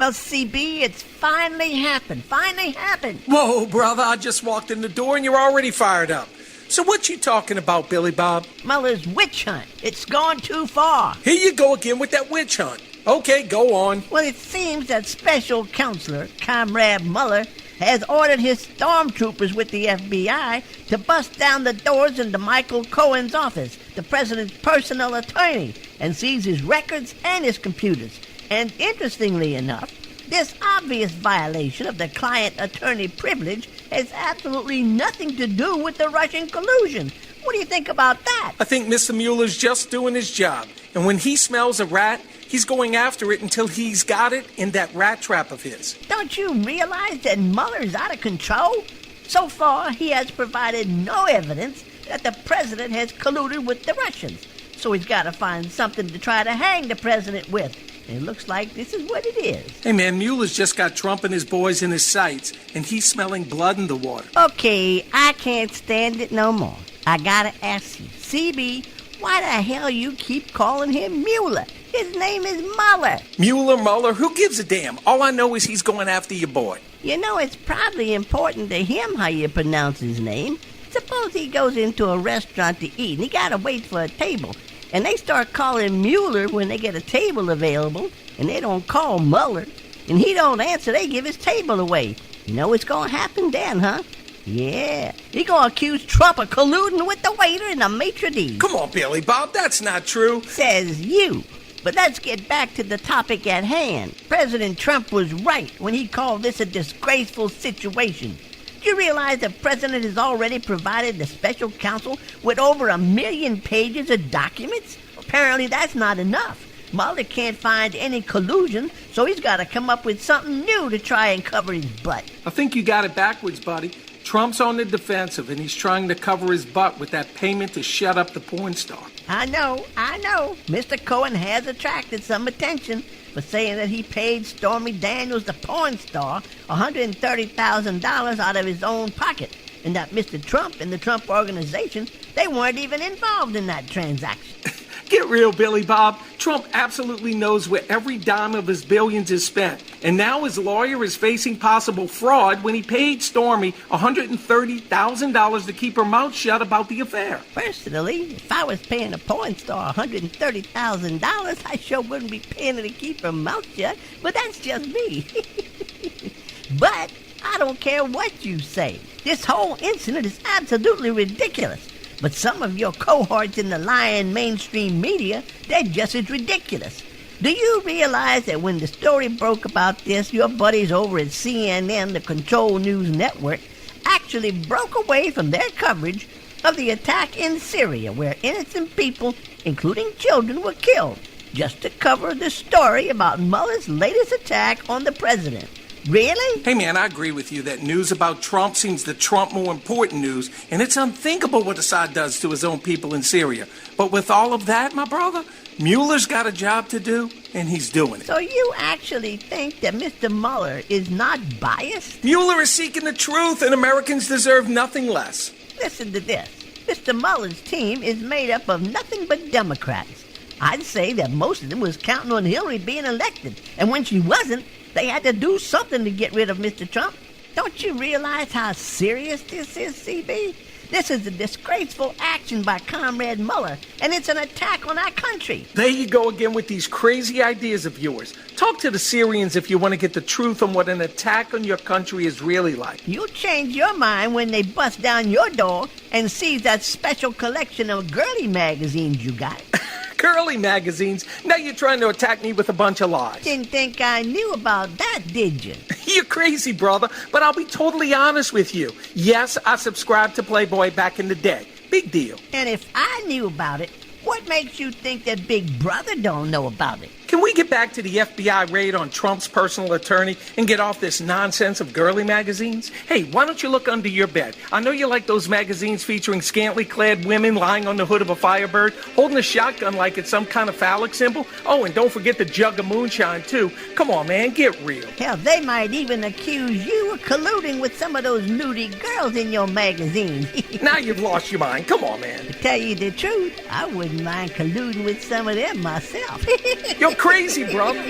Well, CB, it's finally happened. Whoa, brother, I just walked in the door and you're already fired up. So what you talking about, Billy Bob? Mueller's witch hunt. It's gone too far. Here you go again with that witch hunt. Okay, go on. Well, it seems that special counselor, Comrade Mueller, has ordered his stormtroopers with the FBI to bust down the doors into Michael Cohen's office, the president's personal attorney, and seize his records and his computers. And interestingly enough, this obvious violation of the client-attorney privilege has absolutely nothing to do with the Russian collusion. What do you think about that? I think Mr. Mueller's just doing his job. And when he smells a rat, he's going after it until he's got it in that rat trap of his. Don't you realize that Mueller's out of control? So far, he has provided no evidence that the president has colluded with the Russians. So he's got to find something to try to hang the president with. And it looks like this is what it is. Hey, man, Mueller's just got Trump and his boys in his sights, and he's smelling blood in the water. Okay, I can't stand it no more. I gotta ask you, CB, why the hell you keep calling him Mueller? His name is Mueller. Mueller, who gives a damn? All I know is he's going after your boy. You know, it's probably important to him how you pronounce his name. Suppose he goes into a restaurant to eat, and he gotta wait for a table. And they start calling Mueller when they get a table available, and they don't call Mueller. And he don't answer, they give his table away. You know what's gonna happen then, huh? Yeah, he gonna accuse Trump of colluding with the waiter and the maitre d'. Come on, Billy Bob, that's not true. Says you. But let's get back to the topic at hand. President Trump was right when he called this a disgraceful situation. Do you realize the president has already provided the special counsel with over 1 million pages of documents? Apparently that's not enough. Mueller can't find any collusion, so he's got to come up with something new to try and cover his butt. I think you got it backwards, buddy. Trump's on the defensive, and he's trying to cover his butt with that payment to shut up the porn star. I know. Mr. Cohen has attracted some attention for saying that he paid Stormy Daniels, the porn star, $130,000 out of his own pocket, and that Mr. Trump and the Trump Organization, they weren't even involved in that transaction. Get real, Billy Bob. Trump absolutely knows where every dime of his billions is spent. And now his lawyer is facing possible fraud when he paid Stormy $130,000 to keep her mouth shut about the affair. Personally, if I was paying a porn star $130,000, I sure wouldn't be paying her to keep her mouth shut, but that's just me. But I don't care what you say. This whole incident is absolutely ridiculous. But some of your cohorts in the lying mainstream media, they're just as ridiculous. Do you realize that when the story broke about this, your buddies over at CNN, the Control News Network, actually broke away from their coverage of the attack in Syria, where innocent people, including children, were killed, just to cover the story about Mueller's latest attack on the president? Really? Hey, man, I agree with you that news about Trump seems to trump more important news, and it's unthinkable what Assad does to his own people in Syria. But with all of that, my brother, Mueller's got a job to do, and he's doing it. So you actually think that Mr. Mueller is not biased? Mueller is seeking the truth, and Americans deserve nothing less. Listen to this. Mr. Mueller's team is made up of nothing but Democrats. I'd say that most of them was counting on Hillary being elected, and when she wasn't, they had to do something to get rid of Mr. Trump. Don't you realize how serious this is, CB? This is a disgraceful action by Comrade Mueller, and it's an attack on our country. There you go again with these crazy ideas of yours. Talk to the Syrians if you want to get the truth on what an attack on your country is really like. You'll change your mind when they bust down your door and seize that special collection of girly magazines you got. Girly magazines? Now you're trying to attack me with a bunch of lies. Didn't think I knew about that, did you? You're crazy, brother, but I'll be totally honest with you. Yes, I subscribed to Playboy back in the day. Big deal. And if I knew about it, what makes you think that Big Brother don't know about it? Can we get back to the FBI raid on Trump's personal attorney and get off this nonsense of girly magazines? Hey, why don't you look under your bed? I know you like those magazines featuring scantily clad women lying on the hood of a Firebird, holding a shotgun like it's some kind of phallic symbol. Oh, and don't forget the jug of moonshine, too. Come on, man, get real. Hell, they might even accuse you of colluding with some of those nudie girls in your magazine. Now you've lost your mind. Come on, man. To tell you the truth, I wouldn't mind colluding with some of them myself. You're crazy, brother.